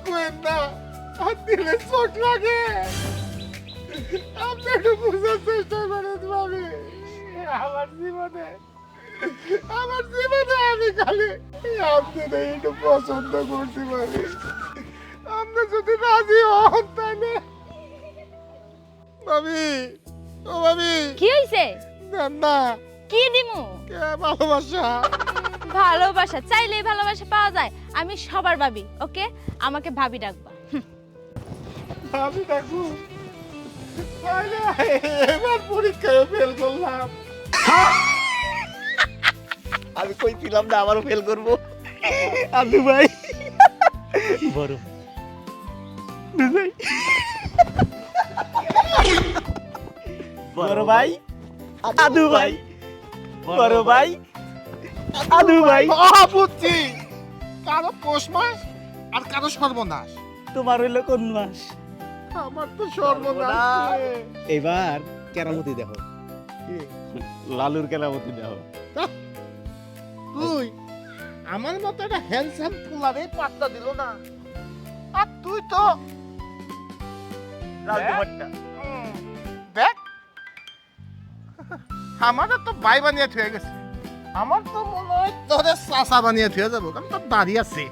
কোয়েন না, আর দিলে চোখ লাগে। আপনি একটু বুঝার চেষ্টা করেন ভাবি। আমার জীবনে আমি খালি আপনাদের একটু পছন্দ করতে পারি। আপনি যদি রাজি হন তাহলে। ভাবি, ও ভাবি, কি হইছে? দেন না। কি দিমু? কে ভালোবাসা? ভালোবাসা চাইলেই ভালোবাসা পাওয়া যায়। আমি সবার ভাবি, ওকে? আমাকে ভাবি ডাকবা। ভাবি দেখো, তাহলে এবার পরীক্ষায় ফেল করলাম। আমি কইছিলাম না আবারও ফেল করব। আদু ভাই বড় বড় ভাই আদু ভাই বড় ভাই আদু ভাই। বুঝছি, কারো পৌষ মাস আর কারো সর্বনাশ। তোমার হইলো কোন মাস? আমার তো সর্বনাশ। এবার কেরামতি দেখো, লালুর কেরামতি দেখো। তুই আমার মতো একটা হ্যান্ডসাম পোলারে পাত্তা দিল না, আর তুই তো দেখ, আমারও তো ভাই বানিয়ে থুয়ে গেছে। আমার তো মনে হয় তোরে চাচা বানিয়ে থুয়ে যাবো, কারণ তোর দাঁড়িয়ে আছে।